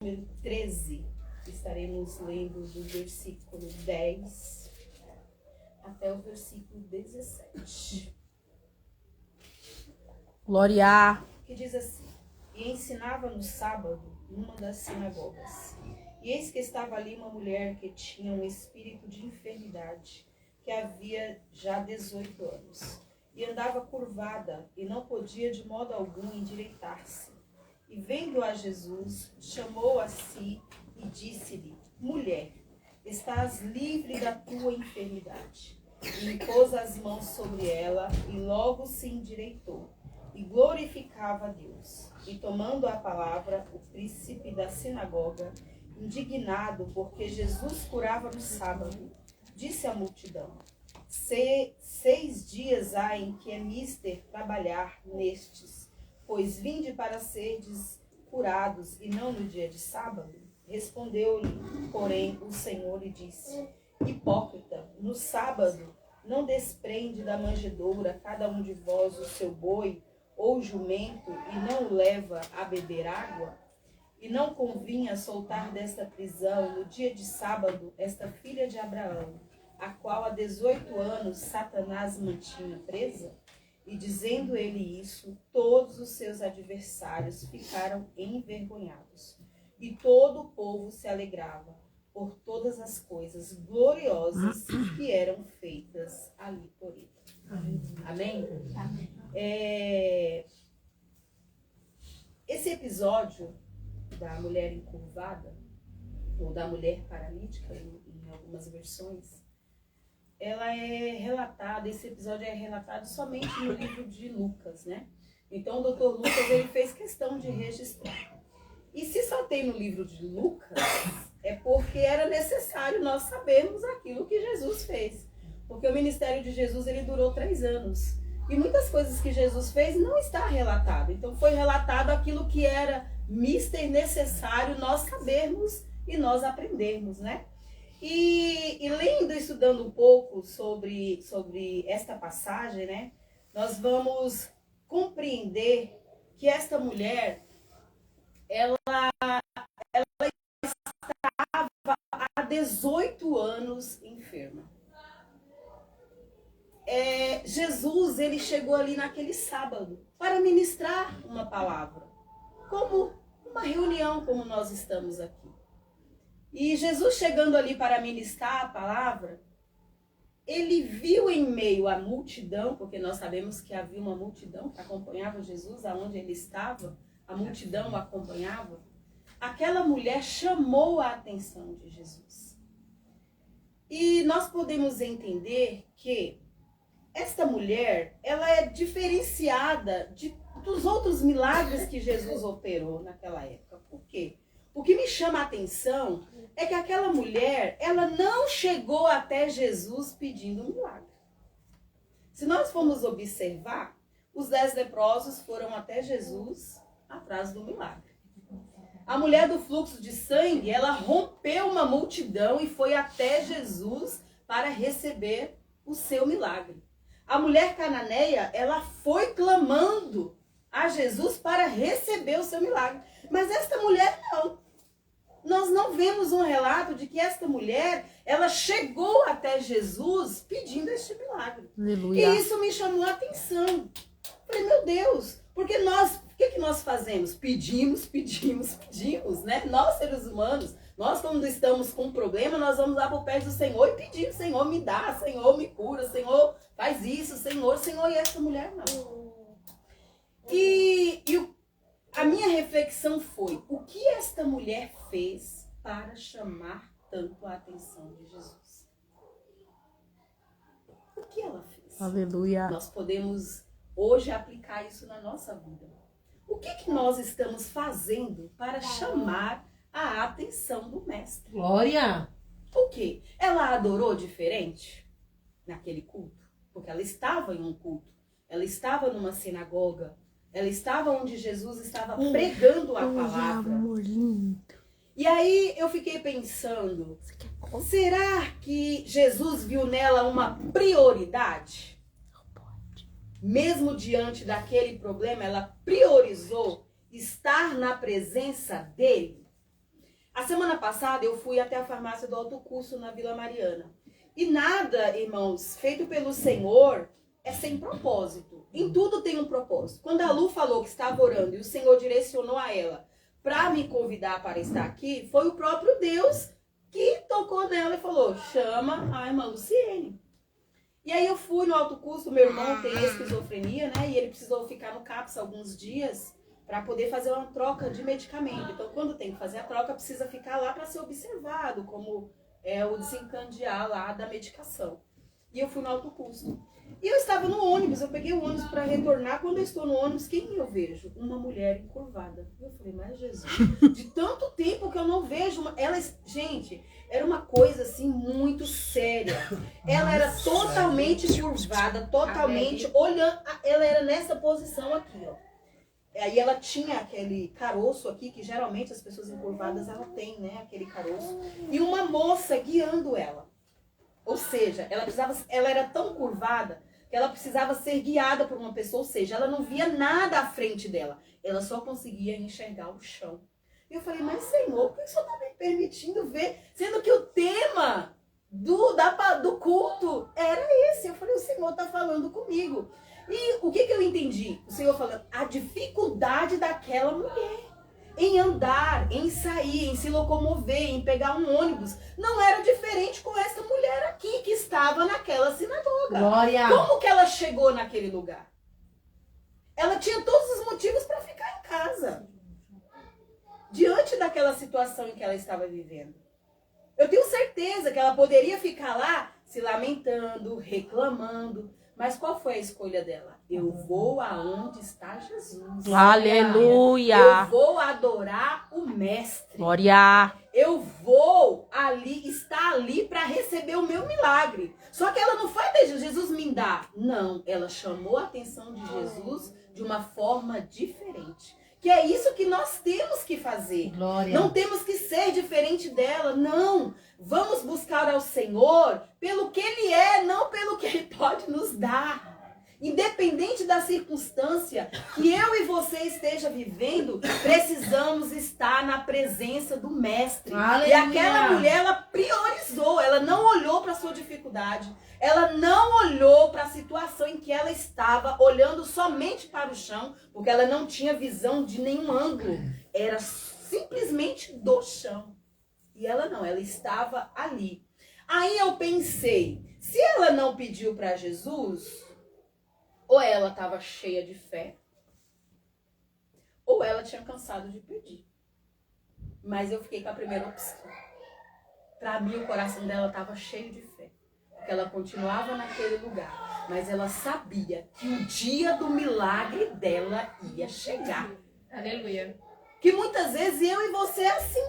número 13. Estaremos lendo do versículo 10 até o versículo 17. Glória! Que diz assim: E ensinava no sábado numa das sinagogas. E eis que estava ali uma mulher que tinha um espírito de enfermidade, que havia já 18 anos, e andava curvada, e não podia de modo algum endireitar-se. E vendo a Jesus, chamou a si e disse-lhe: Mulher, estás livre da tua enfermidade. E impôs as mãos sobre ela, e logo se endireitou, e glorificava a Deus. E tomando a palavra, o príncipe da sinagoga, indignado porque Jesus curava no sábado, disse à multidão: 6 dias há em que é mister trabalhar nestes, pois vinde para serdes curados, e não no dia de sábado? Respondeu-lhe, porém, o Senhor e disse: Hipócrita, no sábado não desprende da manjedoura cada um de vós o seu boi ou jumento, e não o leva a beber água? E não convinha soltar desta prisão, no dia de sábado, esta filha de Abraão, a qual há 18 anos Satanás mantinha presa? E dizendo ele isso, todos os seus adversários ficaram envergonhados. E todo o povo se alegrava por todas as coisas gloriosas que eram feitas ali por ele. Amém? Esse episódio da mulher encurvada, ou da mulher paralítica, em algumas versões, ela é relatada, esse episódio é relatado somente no livro de Lucas, né? Então o doutor Lucas, ele fez questão de registrar. E se só tem no livro de Lucas, é porque era necessário nós sabermos aquilo que Jesus fez. Porque o ministério de Jesus, ele durou 3 anos. E muitas coisas que Jesus fez não está relatado. Então foi relatado aquilo que era mister necessário nós sabermos e nós aprendermos, né? E lendo, estudando um pouco sobre esta passagem, né? Nós vamos compreender que esta mulher, ela estava há 18 anos enferma. Jesus, ele chegou ali naquele sábado para ministrar uma palavra, como uma reunião, como nós estamos aqui. E Jesus chegando ali para ministrar a palavra, ele viu em meio à multidão, porque nós sabemos que havia uma multidão que acompanhava Jesus, aonde ele estava, a multidão o acompanhava. Aquela mulher chamou a atenção de Jesus. E nós podemos entender que esta mulher, ela é diferenciada dos outros milagres que Jesus operou naquela época. Por quê? O que me chama a atenção é que aquela mulher, ela não chegou até Jesus pedindo um milagre. Se nós formos observar, os 10 leprosos foram até Jesus atrás do milagre. A mulher do fluxo de sangue, ela rompeu uma multidão e foi até Jesus para receber o seu milagre. A mulher cananeia, ela foi clamando a Jesus para receber o seu milagre. Mas esta mulher não. Nós não vemos um relato de que esta mulher, ela chegou até Jesus pedindo este milagre. Aleluia. E isso me chamou a atenção. Falei, meu Deus, porque nós, o que nós fazemos? Pedimos, né? Nós, seres humanos, nós quando estamos com um problema, nós vamos lá para o pé do Senhor e pedir, Senhor, me dá, Senhor, me cura, Senhor, faz isso, Senhor, e essa mulher não. E a minha reflexão foi, o que esta mulher fez para chamar tanto a atenção de Jesus? O que ela fez? Aleluia. Nós podemos hoje aplicar isso na nossa vida. O que nós estamos fazendo para chamar a atenção do mestre? Glória. O quê? Ela adorou diferente naquele culto? Porque ela estava em um culto. Ela estava numa sinagoga. Ela estava onde Jesus estava pregando a palavra. Amor lindo. E aí eu fiquei pensando, será que Jesus viu nela uma prioridade? Mesmo diante daquele problema, ela priorizou estar na presença dele. semana passada eu fui até a farmácia do Alto Curso na Vila Mariana. E nada, irmãos, feito pelo Senhor é sem propósito. Em tudo tem um propósito. Quando a Lu falou que estava orando e o Senhor direcionou a ela para me convidar para estar aqui, foi o próprio Deus que tocou nela e falou, chama a irmã Luciene. E aí eu fui no Alto Curso, meu irmão tem esquizofrenia, né? E ele precisou ficar no CAPS alguns dias para poder fazer uma troca de medicamento. Então, quando tem que fazer a troca, precisa ficar lá para ser observado, como é o desencadear lá da medicação. E eu fui no Alto Curso. E eu estava no ônibus, eu peguei o ônibus para retornar. Quando eu estou no ônibus, quem eu vejo? Uma mulher encurvada. Eu falei, mas Jesus, de tanto tempo que eu não vejo uma... Ela, gente, era uma coisa assim muito séria. Ela era totalmente curvada, totalmente olhando. Ela era nessa posição aqui, ó. Aí ela tinha aquele caroço aqui, que geralmente as pessoas encurvadas, ela tem, né? Aquele caroço. E uma moça guiando ela. Ou seja, ela era tão curvada que ela precisava ser guiada por uma pessoa. Ou seja, ela não via nada à frente dela. Ela só conseguia enxergar o chão. E eu falei, mas Senhor, por que o Senhor está me permitindo ver? Sendo que o tema do culto era esse. Eu falei, o Senhor está falando comigo. E o que eu entendi? O Senhor falando, a dificuldade daquela mulher em andar, em sair, em se locomover, em pegar um ônibus, não era diferente com essa mulher aqui que estava naquela sinagoga. Glória! Como que ela chegou naquele lugar? Ela tinha todos os motivos para ficar em casa, diante daquela situação em que ela estava vivendo. Eu tenho certeza que ela poderia ficar lá se lamentando, reclamando. Mas qual foi a escolha dela? Eu vou aonde está Jesus. Aleluia! Eu vou adorar o Mestre. Glória! Eu vou estar ali para receber o meu milagre. Só que ela não foi deixar Jesus me dar. Não, ela chamou a atenção de Jesus de uma forma diferente. Que é isso que nós temos que fazer. Glória. Não temos que ser diferente dela, não. Vamos buscar ao Senhor pelo que Ele é, não pelo que Ele pode nos dar. Independente da circunstância que eu e você esteja vivendo, precisamos estar na presença do Mestre. Aleluia. E aquela mulher, ela priorizou, ela não olhou para a sua dificuldade. Ela não olhou para a situação em que ela estava, olhando somente para o chão, porque ela não tinha visão de nenhum ângulo. Era simplesmente do chão. E ela não, ela estava ali. Aí eu pensei, se ela não pediu para Jesus, ou ela estava cheia de fé, ou ela tinha cansado de pedir. Mas eu fiquei com a primeira opção. Para mim, o coração dela estava cheio de fé. Porque ela continuava naquele lugar. Mas ela sabia que o dia do milagre dela ia chegar. Aleluia. Que muitas vezes eu e você é assim.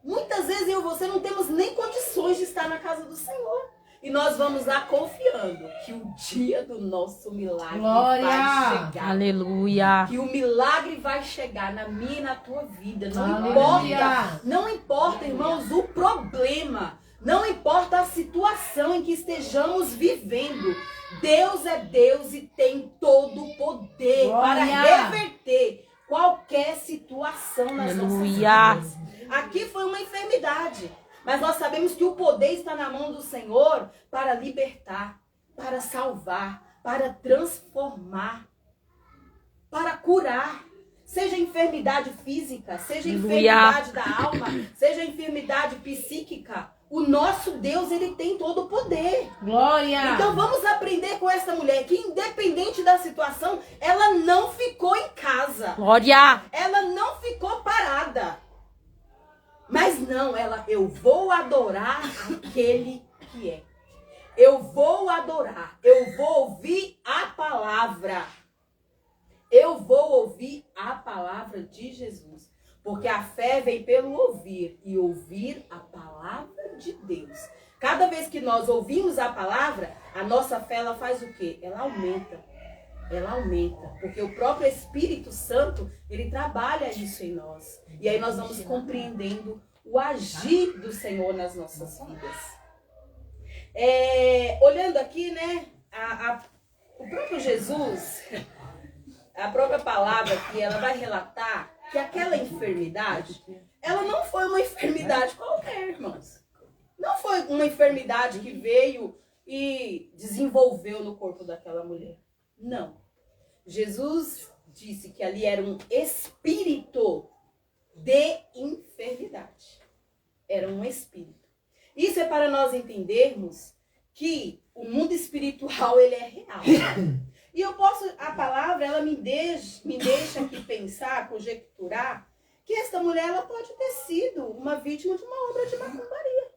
Muitas vezes eu e você não temos nem condições de estar na casa do Senhor. E nós vamos lá confiando que o dia do nosso milagre Glória! vai chegar. Aleluia! Que o milagre vai chegar na minha e na tua vida. Não Aleluia! importa. Não importa, irmãos, o problema. Não importa a situação em que estejamos vivendo. Deus é Deus e tem todo o poder para reverter qualquer situação nas nossas vidas. Aqui foi uma enfermidade. Mas nós sabemos que o poder está na mão do Senhor para libertar, para salvar, para transformar, para curar. Seja enfermidade física, seja enfermidade da alma, seja enfermidade psíquica. O nosso Deus, ele tem todo o poder. Glória! Então vamos aprender com essa mulher que, independente da situação, ela não ficou em casa. Glória! Ela não ficou parada. Mas não, eu vou adorar aquele que é. Eu vou adorar. Eu vou ouvir a palavra. Eu vou ouvir a palavra de Jesus. Porque a fé vem pelo ouvir. E ouvir a palavra de Deus. Cada vez que nós ouvimos a palavra, a nossa fé, ela faz o quê? Ela aumenta. Ela aumenta. Porque o próprio Espírito Santo, ele trabalha isso em nós. E aí nós vamos compreendendo o agir do Senhor nas nossas vidas. Olhando aqui, né? O próprio Jesus, a própria palavra que ela vai relatar que aquela enfermidade, ela não foi uma enfermidade qualquer, irmãos. Não foi uma enfermidade que veio e desenvolveu no corpo daquela mulher. Não. Jesus disse que ali era um espírito de enfermidade. Era um espírito. Isso é para nós entendermos que o mundo espiritual, ele é real. E a palavra, ela me deixa aqui pensar, conjecturar, que esta mulher, ela pode ter sido uma vítima de uma obra de macumbaria.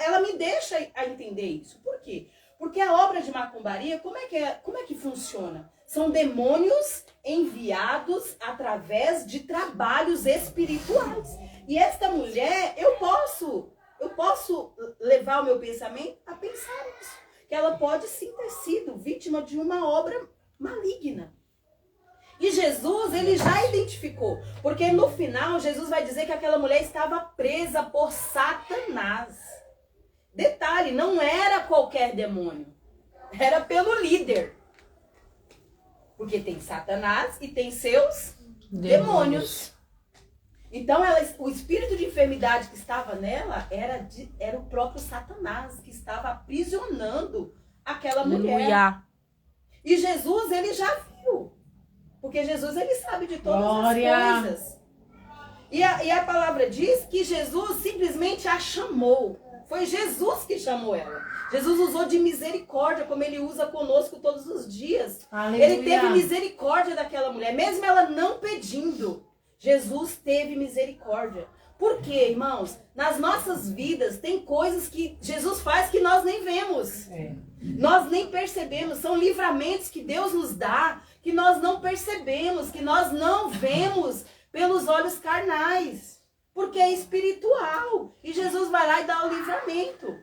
Ela me deixa a entender isso. Por quê? Porque a obra de macumbaria, como é que funciona? São demônios enviados através de trabalhos espirituais. E esta mulher, eu posso levar o meu pensamento a pensar isso. Que ela pode sim ter sido vítima de uma obra maligna. E Jesus, ele já identificou. Porque no final, Jesus vai dizer que aquela mulher estava presa por Satanás. Detalhe, não era qualquer demônio. Era pelo líder. Porque tem Satanás e tem seus demônios. Então, o espírito de enfermidade que estava nela era o próprio Satanás, que estava aprisionando aquela mulher. E Jesus, ele já viu. Porque Jesus, ele sabe de todas as coisas. E a palavra diz que Jesus simplesmente a chamou. Foi Jesus que chamou ela. Jesus usou de misericórdia, como ele usa conosco todos os dias. Aleluia. Ele teve misericórdia daquela mulher, mesmo ela não pedindo. Jesus teve misericórdia. Por quê, irmãos? Nas nossas vidas tem coisas que Jesus faz que nós nem vemos. Nós nem percebemos. São livramentos que Deus nos dá, que nós não percebemos, que nós não vemos pelos olhos carnais. Porque é espiritual. E Jesus vai lá e dá o livramento.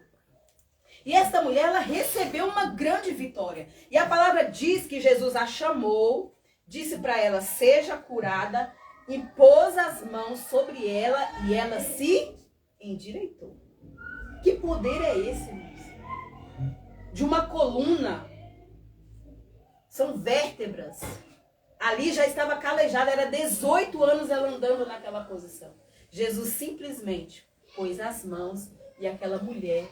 E esta mulher, ela recebeu uma grande vitória. E a palavra diz que Jesus a chamou, disse para ela, seja curada, impôs as mãos sobre ela e ela se endireitou. Que poder é esse, irmãos? De uma coluna. São vértebras. Ali já estava calejada, era 18 anos ela andando naquela posição. Jesus simplesmente pôs as mãos e aquela mulher,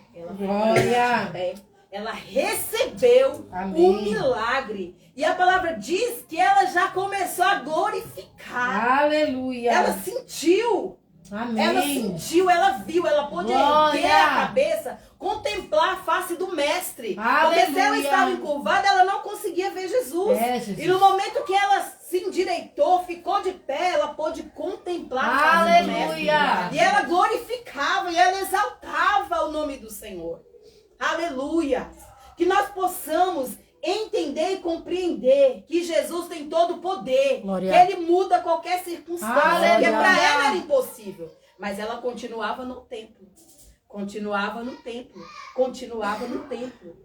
ela recebeu o milagre. E a palavra diz que ela já começou a glorificar. Aleluia. Ela sentiu. Amém. Ela sentiu, ela viu, ela pôde erguer a cabeça, contemplar a face do mestre. Aleluia. Porque se ela estava encurvada, ela não conseguia ver Jesus. Jesus. E no momento que ela se endireitou, ficou de pé, ela pôde contemplar a face do mestre. E ela glorificava e ela exaltava o nome do Senhor. Aleluia. Que nós possamos entender e compreender que Jesus tem todo o poder. Glória. Que ele muda qualquer circunstância. Aleluia. Porque para ela era impossível. Mas ela continuava no templo. Continuava no templo. Continuava no templo.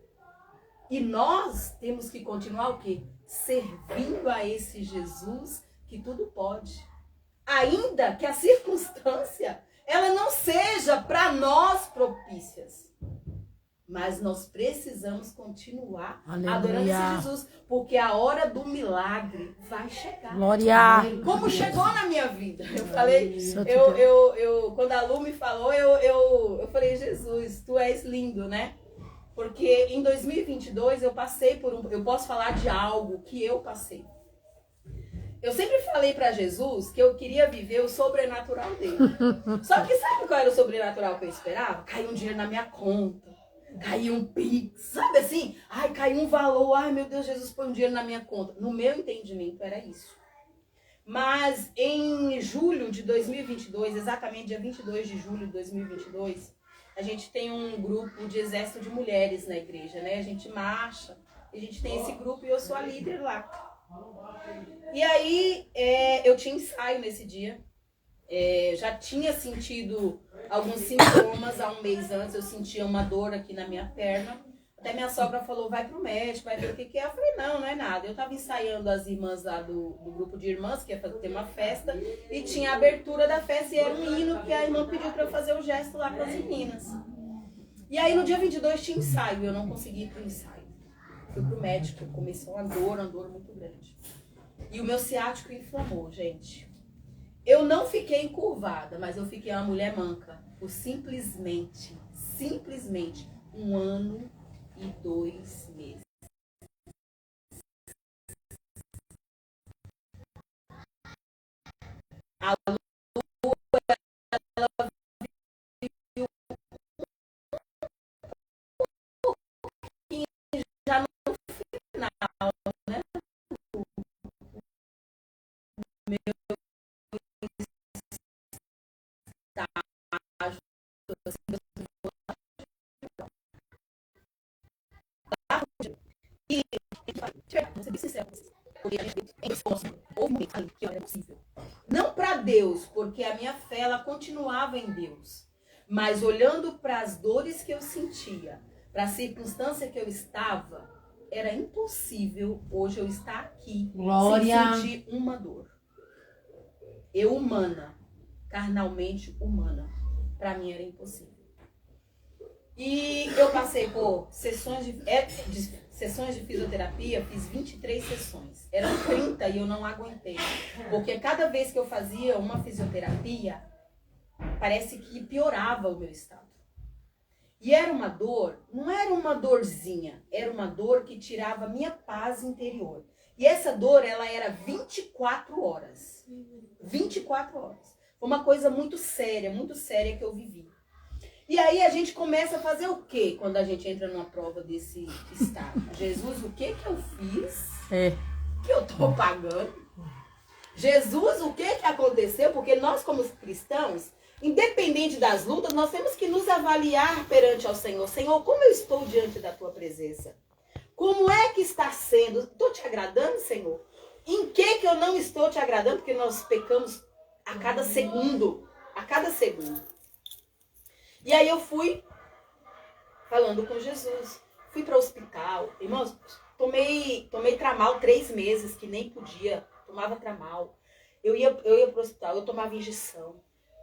E nós temos que continuar o quê? Servindo a esse Jesus que tudo pode. Ainda que a circunstância ela não seja para nós propícias. Mas nós precisamos continuar adorando esse Jesus. Porque a hora do milagre vai chegar. Glória. Como chegou na minha vida. Eu falei, quando a Lu me falou, eu falei, Jesus, tu és lindo, né? Porque em 2022 eu passei eu posso falar de algo que eu passei. Eu sempre falei para Jesus que eu queria viver o sobrenatural dele. Só que sabe qual era o sobrenatural que eu esperava? Caiu um dinheiro na minha conta. Caiu um pix, sabe assim? Ai, caiu um valor. Ai, meu Deus, Jesus põe um dinheiro na minha conta. No meu entendimento era isso. Mas em julho de 2022, exatamente dia 22 de julho de 2022, a gente tem um grupo de exército de mulheres na igreja, né? A gente marcha, a gente tem esse grupo e eu sou a líder lá. E aí, eu tinha ensaio nesse dia. Já tinha sentido alguns sintomas há um mês antes. Eu sentia uma dor aqui na minha perna. Até minha sogra falou, vai pro médico, vai ver o que é. Eu falei, não é nada. Eu tava ensaiando as irmãs lá do grupo de irmãs, que ia ter uma festa, e tinha a abertura da festa e era um hino que a irmã pediu pra eu fazer o gesto lá pras meninas. E aí no dia 22 tinha ensaio, eu não consegui ir pro ensaio. Fui pro médico, começou uma dor muito grande. E o meu ciático inflamou, gente. Eu não fiquei encurvada, mas eu fiquei uma mulher manca por simplesmente 1 ano e 2 meses. A já no final, né? Meu estágio, assim, e vou ser bem sincero com vocês. Porque a gente tem esforço, houve um momento ali que era possível. Não para Deus, porque a minha fé ela continuava em Deus. Mas olhando para as dores que eu sentia, para a circunstância que eu estava, era impossível hoje eu estar aqui Glória. sem sentir uma dor. Eu humana, carnalmente humana, para mim era impossível. E eu passei por sessões de fisioterapia, fiz 23 sessões. Eram 30 e eu não aguentei. Porque cada vez que eu fazia uma fisioterapia, parece que piorava o meu estado. E era uma dor, não era uma dorzinha, era uma dor que tirava a minha paz interior. E essa dor, ela era 24 horas. 24 horas. Foi uma coisa muito séria que eu vivi. E aí a gente começa a fazer o quê quando a gente entra numa prova desse estado? Jesus, o que eu fiz? Que eu tô pagando? Jesus, o que aconteceu? Porque nós como cristãos, independente das lutas, nós temos que nos avaliar perante ao Senhor. Senhor, como eu estou diante da tua presença? Como é que está sendo? Estou te agradando, Senhor? Em que eu não estou te agradando? Porque nós pecamos a cada segundo. A cada segundo. E aí eu fui falando com Jesus. Fui para o hospital. Irmãos, tomei Tramal 3 meses, que nem podia. Tomava Tramal. Eu ia para o hospital, eu tomava injeção.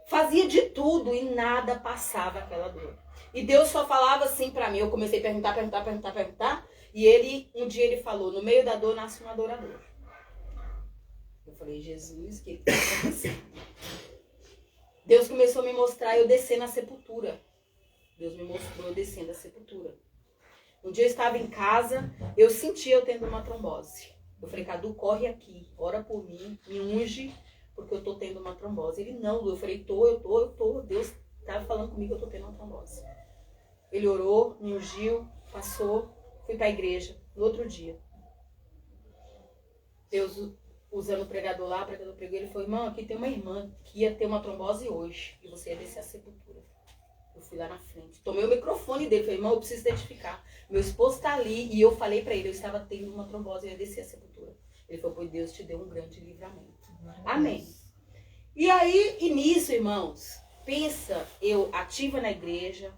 Fazia de tudo e nada passava aquela dor. E Deus só falava assim para mim. Eu comecei a perguntar. E um dia ele falou, no meio da dor nasce um adorador. Eu falei, Jesus, o que está acontecendo? Deus começou a me mostrar eu descer na sepultura. Deus me mostrou eu descendo a sepultura. Um dia eu estava em casa, eu senti eu tendo uma trombose. Eu falei, Cadu, corre aqui, ora por mim, me unge, porque eu tô tendo uma trombose. Ele, não, eu falei, eu tô. Deus estava falando comigo que eu tô tendo uma trombose. Ele orou, me ungiu, passou, fui para a igreja. No outro dia, Deus usando o pregador lá, o pregador pegou ele e falou, irmão, aqui tem uma irmã que ia ter uma trombose hoje e você ia descer a sepultura. Eu fui lá na frente, tomei o microfone dele, falei, irmão, eu preciso identificar. Meu esposo tá ali e eu falei pra ele, eu estava tendo uma trombose e ia descer a sepultura. Ele falou, pois Deus te deu um grande livramento. Amém. E aí, e nisso, irmãos, pensa, eu ativa na igreja,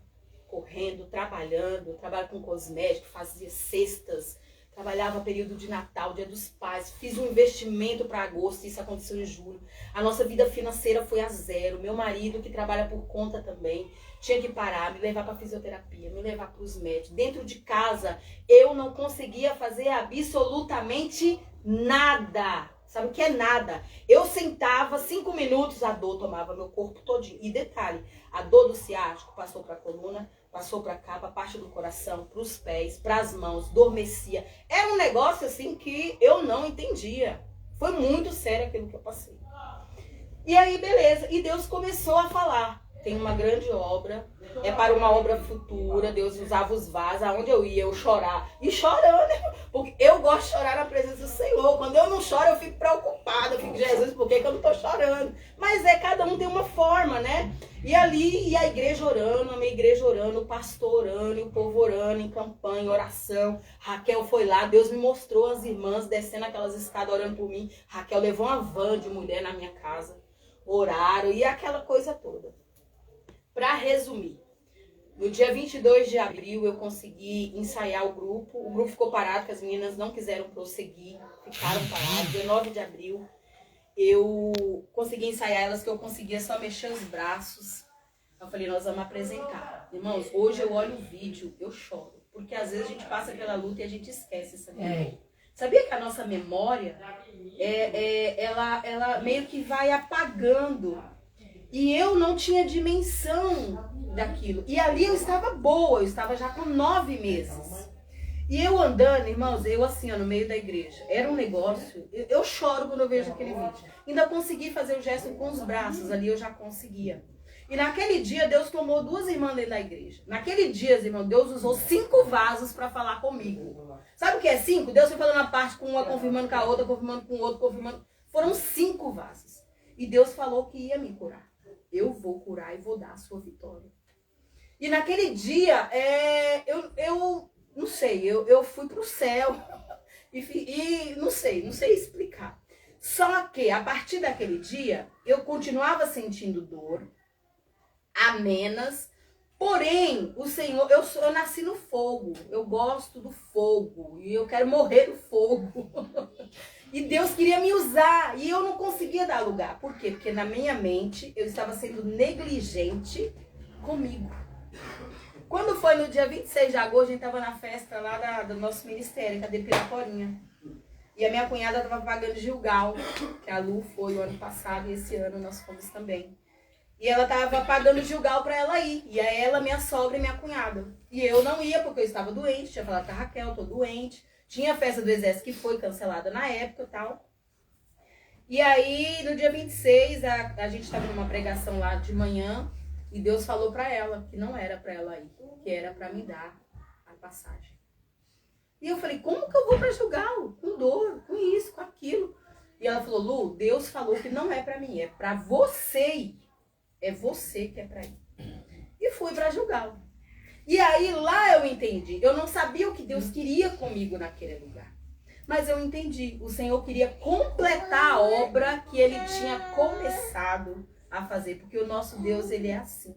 correndo, trabalhando, eu trabalho com cosméticos, fazia cestas, trabalhava período de Natal, Dia dos Pais, fiz um investimento para agosto, isso aconteceu em julho. A nossa vida financeira foi a zero. Meu marido, que trabalha por conta também, tinha que parar, me levar para fisioterapia, me levar para os médicos. Dentro de casa, eu não conseguia fazer absolutamente nada. Sabe o que é nada? Eu sentava 5 minutos, a dor tomava meu corpo todinho. E detalhe, a dor do ciático passou para a coluna, passou para cá, para a parte do coração, para os pés, para as mãos, dormecia. Era um negócio assim que eu não entendia. Foi muito sério aquilo que eu passei. E aí, beleza. E Deus começou a falar. Tem uma grande obra, é para uma obra futura. Deus usava os vasos, aonde eu ia, eu chorar. E chorando, porque eu gosto de chorar na presença do Senhor. Quando eu não choro, eu fico preocupada. Eu fico, Jesus, por que eu não estou chorando? Mas cada um tem uma forma, né? E ali, e a igreja orando, a minha igreja orando, o pastor orando, o povo orando, em campanha, oração. Raquel foi lá, Deus me mostrou as irmãs descendo aquelas escadas orando por mim. Raquel levou uma van de mulher na minha casa. Oraram e aquela coisa toda. Para resumir, no dia 22 de abril eu consegui ensaiar o grupo ficou parado, porque as meninas não quiseram prosseguir, ficaram paradas. 19 de abril eu consegui ensaiar elas, que eu conseguia só mexer os braços. Eu falei, nós vamos apresentar. Irmãos, hoje eu olho o vídeo, eu choro, porque às vezes a gente passa pela luta e a gente esquece essa coisa. Sabia que a nossa memória, ela meio que vai apagando. E eu não tinha dimensão daquilo. E ali eu estava boa, eu estava já com 9 meses. E eu andando, irmãos, eu assim, ó, no meio da igreja. Era um negócio, eu choro quando eu vejo aquele vídeo. Ainda consegui fazer o gesto com os braços, ali eu já conseguia. E naquele dia, Deus tomou 2 irmãs dentro da igreja. Naquele dia, irmão, Deus usou 5 vasos para falar comigo. Sabe o que é 5? Deus foi falando a parte com uma, confirmando com a outra, confirmando com o outro, confirmando. Foram 5 vasos. E Deus falou que ia me curar. Eu vou curar e vou dar a sua vitória. E naquele dia, eu não sei, eu fui pro céu. E não sei explicar. Só que, a partir daquele dia, eu continuava sentindo dor. Amenas. Porém, o Senhor, eu nasci no fogo. Eu gosto do fogo. E eu quero morrer no fogo. E Deus queria me usar. E eu não conseguia dar lugar. Por quê? Porque na minha mente, eu estava sendo negligente comigo. Quando foi no dia 26 de agosto, a gente estava na festa lá do nosso ministério, cadê Piraporinha? E a minha cunhada estava pagando Gilgal, que a Lu foi o ano passado e esse ano nós fomos também. E ela estava pagando Gilgal para ela ir. E aí ela, minha sogra e minha cunhada. E eu não ia porque eu estava doente, tinha falado com a Raquel, tô doente. Tinha a festa do exército que foi cancelada na época e tal. E aí, no dia 26, a gente estava numa pregação lá de manhã. E Deus falou para ela que não era para ela ir, que era para me dar a passagem. E eu falei, como que eu vou para Gilgal? Com dor, com isso, com aquilo. E ela falou, Lu, Deus falou que não é para mim, é para você ir. É você que é para ir. E fui para Gilgal. E aí lá eu entendi. Eu não sabia o que Deus queria comigo naquele lugar. Mas eu entendi. O Senhor queria completar a obra que Ele tinha começado a fazer. Porque o nosso Deus, Ele é assim.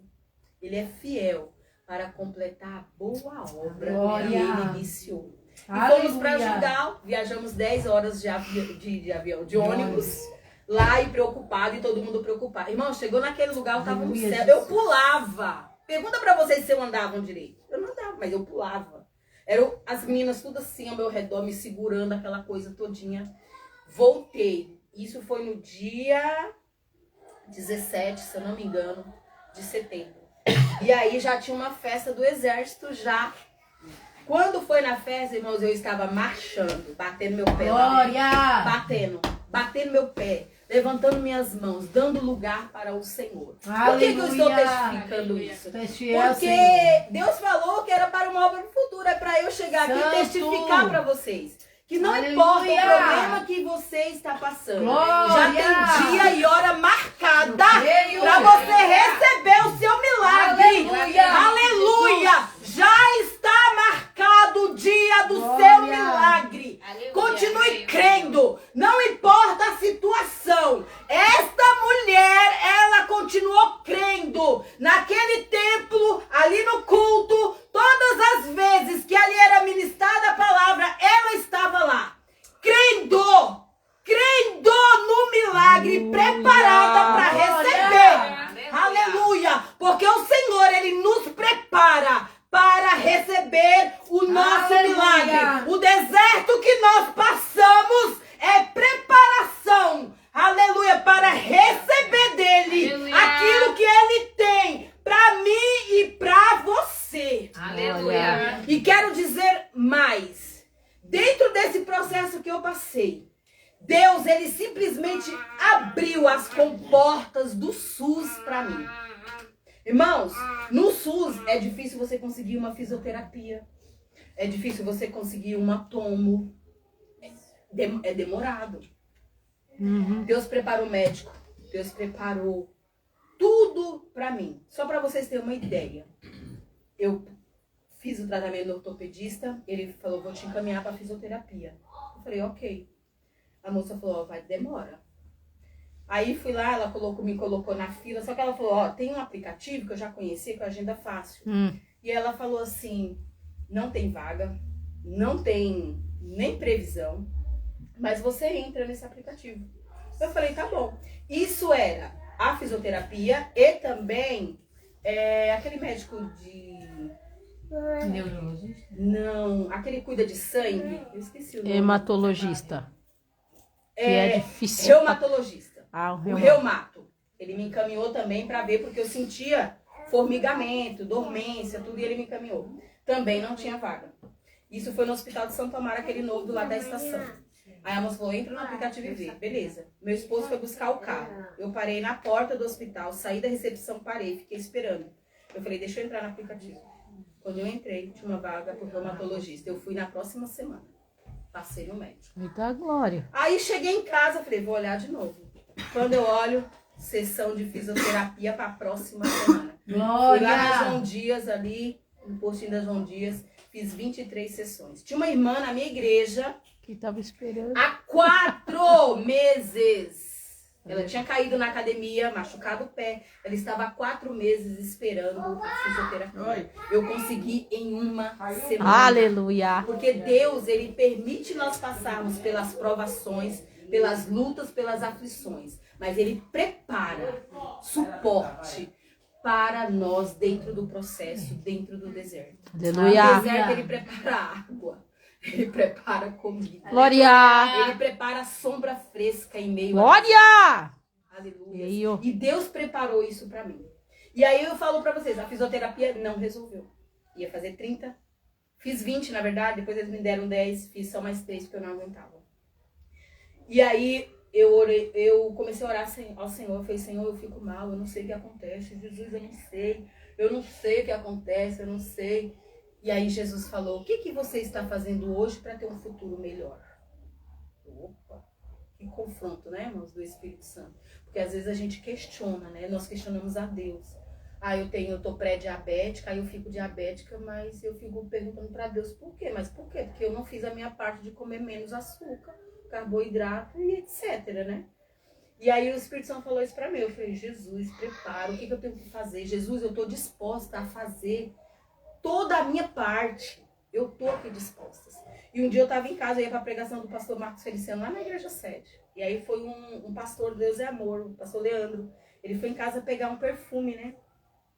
Ele é fiel para completar a boa obra que Ele iniciou. E fomos para Gilgal. Viajamos 10 horas de avião, de ônibus. Lá e preocupado, e todo mundo preocupado. Irmão, chegou naquele lugar, eu tava no céu. Eu pulava. Pergunta pra vocês se eu andava direito. Eu não andava, mas eu pulava. Eram as meninas tudo assim ao meu redor, me segurando, aquela coisa todinha. Voltei. Isso foi no dia 17, se eu não me engano, de setembro. E aí já tinha uma festa do exército já. Quando foi na festa, irmãos, eu estava marchando, batendo meu pé. Glória! Batendo meu pé. Levantando minhas mãos, dando lugar para o Senhor. Aleluia. Por que eu estou testificando isso? Porque Deus falou que era para uma obra futura, é para eu chegar aqui e testificar para vocês. Que não importa o problema que você está passando. Glória. Já tem dia e hora marcada para você receber o seu milagre. Aleluia. Já está marcado o dia do seu milagre. Continue crendo. Não importa a situação. Esta mulher, ela continuou crendo. Naquele templo, ali no culto, todas as vezes que ali era ministrada a palavra, ela estava lá. Crendo no milagre, preparada para receber. Aleluia. Porque o Senhor, Ele nos prepara para receber o nosso milagre. O deserto que nós passamos é preparação, aleluia, para receber dele aquilo que ele tem para mim e para você. Aleluia. E quero dizer mais. Dentro desse processo que eu passei, Deus, ele simplesmente abriu as comportas do SUS para mim. Irmãos, no SUS é difícil você conseguir uma fisioterapia. É difícil você conseguir uma tomo. É demorado. Deus preparou o médico. Deus preparou tudo para mim. Só para vocês terem uma ideia. Eu fiz o tratamento do ortopedista. Ele falou, vou te encaminhar para fisioterapia. Eu falei, ok. A moça falou, vai, demora. Aí fui lá, ela me colocou na fila, só que ela falou, ó, tem um aplicativo que eu já conheci, com a agenda fácil. E ela falou assim, não tem vaga, não tem nem previsão, mas você entra nesse aplicativo. Eu falei, tá bom. Isso era a fisioterapia e também aquele médico Neurologista? Não, aquele cuida de sangue. Eu esqueci o nome. Hematologista. Que é difícil. Reumatologista. Ah, O reumato. Ele me encaminhou também para ver, porque eu sentia formigamento, dormência, tudo, e ele me encaminhou. Também não tinha vaga. Isso foi no Hospital de Santo Amaro, aquele novo do lado da estação. Aí a moça falou, entra no aplicativo e vê. Beleza. Meu esposo foi buscar o carro. Eu parei na porta do hospital, saí da recepção, parei, fiquei esperando. Eu falei, deixa eu entrar no aplicativo. Quando eu entrei, tinha uma vaga pro reumatologista. Eu fui na próxima semana. Passei no médico. Muita glória. Aí cheguei em casa, falei, vou olhar de novo. Quando eu olho, sessão de fisioterapia para a próxima semana. Glória! Fui lá na João Dias ali, no postinho da João Dias, fiz 23 sessões. Tinha uma irmã na minha igreja Que tava esperando. há 4 meses. Ela tinha caído na academia, machucado o pé. Ela estava há 4 meses esperando a fisioterapia. Eu consegui em uma semana. Aleluia. Porque Deus, ele permite nós passarmos pelas provações, pelas lutas, pelas aflições. Mas ele prepara suporte para nós dentro do processo, dentro do deserto. Aleluia. No deserto ele prepara água, ele prepara comida. Glória. Ele prepara sombra fresca em meio Glória. Aleluia. E aí, ó. E Deus preparou isso para mim. E aí eu falo para vocês, a fisioterapia não resolveu. Ia fazer 30, fiz 20 na verdade, depois eles me deram 10, fiz só mais 3 porque eu não aguentava. E aí eu comecei a orar ao Senhor, eu falei, Senhor, eu fico mal, eu não sei o que acontece, Jesus, eu não sei o que acontece, eu não sei. E aí Jesus falou, o que você está fazendo hoje para ter um futuro melhor? Opa, que confronto, né, irmãos, do Espírito Santo. Porque às vezes a gente questiona, né, nós questionamos a Deus. Ah, eu tô pré-diabética, aí eu fico diabética, mas eu fico perguntando para Deus por quê? Mas por quê? Porque eu não fiz a minha parte de comer menos açúcar, carboidrato e etc, né? E aí o Espírito Santo falou isso para mim. Eu falei, Jesus, prepara, o que eu tenho que fazer? Jesus, eu tô disposta a fazer toda a minha parte. Eu tô aqui disposta. E um dia eu tava em casa, eu ia pra pregação do pastor Marcos Feliciano, lá na igreja sede. E aí foi um pastor, Deus é Amor, o pastor Leandro. Ele foi em casa pegar um perfume, né?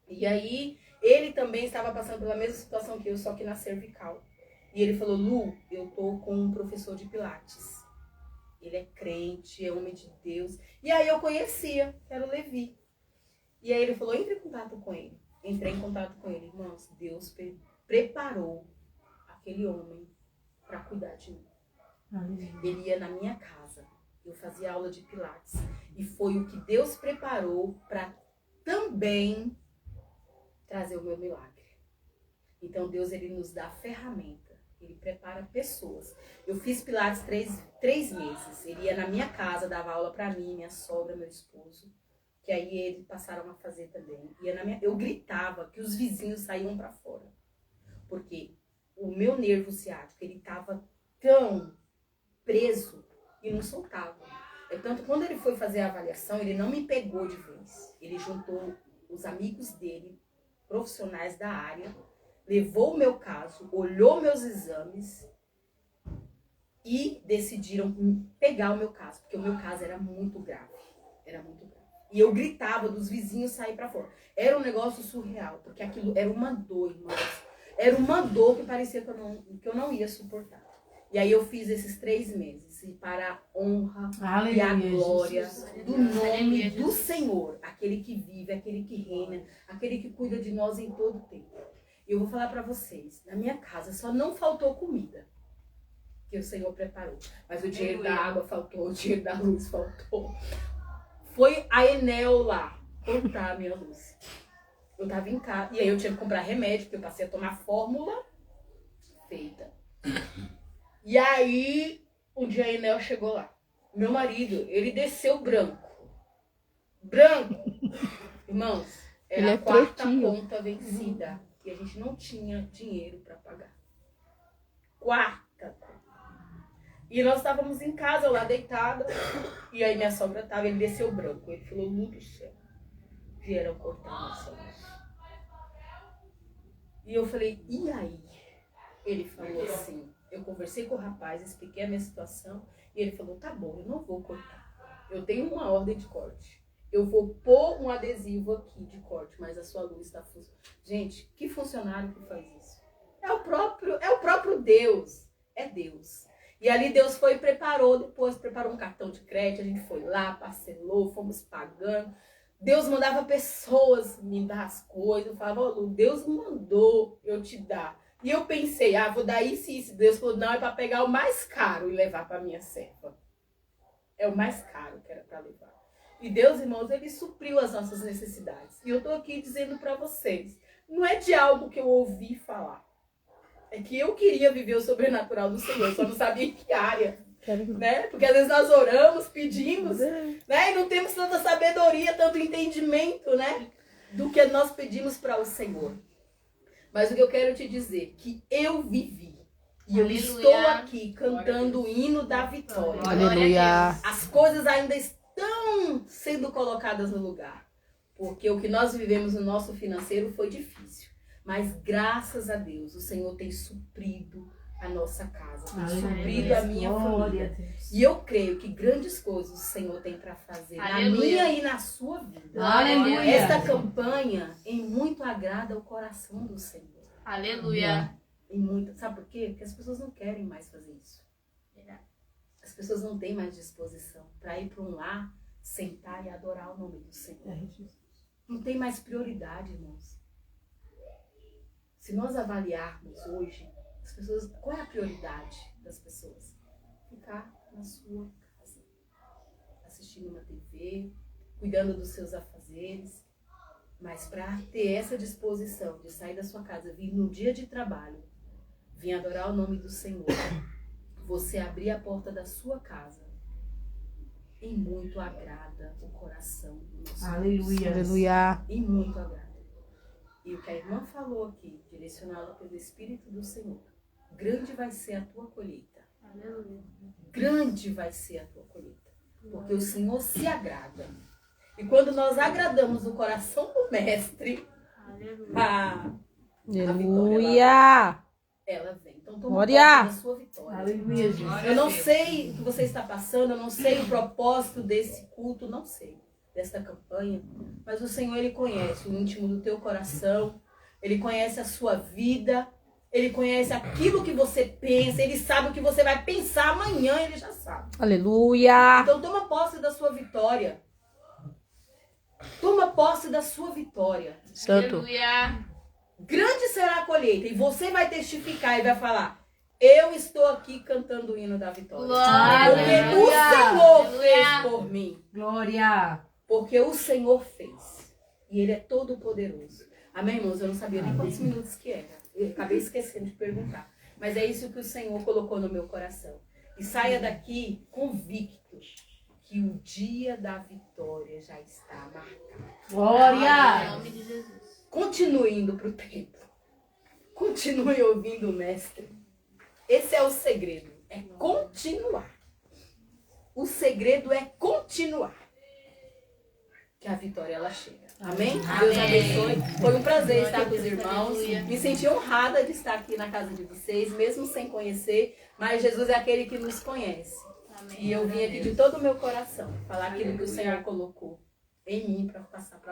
E aí ele também estava passando pela mesma situação que eu, só que na cervical. E ele falou, Lu, eu tô com um professor de pilates. Ele é crente, é homem de Deus. E aí eu conhecia, que era o Levi. E aí ele falou, entre em contato com ele. Entrei em contato com ele. Irmãos, Deus preparou aquele homem para cuidar de mim. Ele ia na minha casa. Eu fazia aula de pilates. E foi o que Deus preparou para também trazer o meu milagre. Então Deus, ele nos dá a ferramenta. Ele prepara pessoas. Eu fiz pilates 3 meses. Ele ia na minha casa, dava aula para mim, minha sogra, meu esposo. Que aí eles passaram a fazer também. Eu gritava que os vizinhos saíam para fora. Porque o meu nervo ciático, ele estava tão preso e não soltava. Tanto quando ele foi fazer a avaliação, ele não me pegou de vez. Ele juntou os amigos dele, profissionais da área, levou o meu caso, olhou meus exames e decidiram pegar o meu caso, porque o meu caso era muito grave. Era muito grave. E eu gritava dos vizinhos sair para fora. Era um negócio surreal, porque aquilo era uma dor, irmãos. Era uma dor que parecia que eu não ia suportar. E aí eu fiz esses 3 meses, e para a honra e a glória do nome do Senhor, aquele que vive, aquele que reina, aquele que cuida de nós em todo tempo. E eu vou falar para vocês, na minha casa só não faltou comida, que o Senhor preparou. Mas o dinheiro da água faltou, o dinheiro da luz faltou. Foi a Enel lá cortar a minha luz. Eu tava em casa, e aí eu tinha que comprar remédio, porque eu passei a tomar fórmula feita. E aí, um dia a Enel chegou lá. Meu marido, ele desceu branco. Branco! Irmãos, era a 4ª conta vencida. E a gente não tinha dinheiro para pagar. 4ª conta. E nós estávamos em casa lá deitada. E aí minha sogra estava, ele desceu branco. Ele falou, Lu do céu, vieram cortar nossa luz. E eu falei, e aí? Ele falou assim, eu conversei com o rapaz, expliquei a minha situação. E ele falou, tá bom, eu não vou cortar. Eu tenho uma ordem de corte. Eu vou pôr um adesivo aqui de corte, mas a sua luz está funcionando. Gente, que funcionário que faz isso? É o próprio Deus. É Deus. E ali Deus foi e preparou um cartão de crédito, a gente foi lá, parcelou, fomos pagando. Deus mandava pessoas me dar as coisas. Eu falava, Lu, Deus mandou eu te dar. E eu pensei, vou dar isso e isso. Deus falou, não, é para pegar o mais caro e levar para minha serva. É o mais caro que era para levar. E Deus, irmãos, ele supriu as nossas necessidades. E eu estou aqui dizendo para vocês, não é de algo que eu ouvi falar. É que eu queria viver o sobrenatural do Senhor, só não sabia em que área. Né? Porque às vezes nós oramos, pedimos, né? E não temos tanta sabedoria, tanto entendimento, né? Do que nós pedimos para o Senhor. Mas o que eu quero te dizer, que eu vivi. E eu estou aqui cantando o hino da vitória. Aleluia. As coisas ainda estão sendo colocadas no lugar. Porque o que nós vivemos no nosso financeiro foi difícil. Mas graças a Deus, o Senhor tem suprido a nossa casa, tem suprido a minha família. E eu creio que grandes coisas o Senhor tem para fazer na minha e na sua vida. Aleluia. Esta campanha em muito agrada o coração do Senhor. Aleluia. Em muito, sabe por quê? Porque as pessoas não querem mais fazer isso. As pessoas não têm mais disposição para ir para um lar, sentar e adorar o nome do Senhor. Não tem mais prioridade, irmãos. Se nós avaliarmos hoje, as pessoas, qual é a prioridade das pessoas? Ficar na sua casa, assistindo uma TV, cuidando dos seus afazeres. Mas para ter essa disposição de sair da sua casa, vir no dia de trabalho, vir adorar o nome do Senhor, você abrir a porta da sua casa, em muito agrada o coração do nosso Deus. Aleluia. Aleluia. Em muito agrada. E o que a irmã falou aqui, direcionada pelo Espírito do Senhor, grande vai ser a tua colheita. Aleluia. Grande vai ser a tua colheita. Porque o Senhor se agrada. E quando nós agradamos o coração do Mestre, Aleluia. ela vem. Então toma Glória. posse da sua vitória. Aleluia, Jesus. Eu não sei o que você está passando, eu não sei o propósito desse culto, não sei, desta campanha, mas o Senhor, Ele conhece o íntimo do teu coração, Ele conhece a sua vida, Ele conhece aquilo que você pensa, Ele sabe o que você vai pensar amanhã, Ele já sabe. Aleluia. Então toma posse da sua vitória. Toma posse da sua vitória. Santo. Aleluia. Grande será a colheita e você vai testificar e vai falar: eu estou aqui cantando o hino da vitória. Glória. Porque o Senhor fez por mim. Glória. Porque o Senhor fez. E Ele é todo poderoso. Amém, irmãos? Eu não sabia nem quantos minutos que era. Eu acabei esquecendo de perguntar. Mas é isso que o Senhor colocou no meu coração. E saia daqui convicto que o dia da vitória já está marcado. Glória. Em nome de Jesus. Continue indo para o templo. Continue ouvindo o Mestre. Esse é o segredo. É continuar. O segredo é continuar. Que a vitória ela chega. Amém? Deus abençoe. Foi um prazer estar com os irmãos. Me senti honrada de estar aqui na casa de vocês, mesmo sem conhecer. Mas Jesus é aquele que nos conhece. E eu vim aqui de todo o meu coração falar aquilo que o Senhor colocou em mim para passar para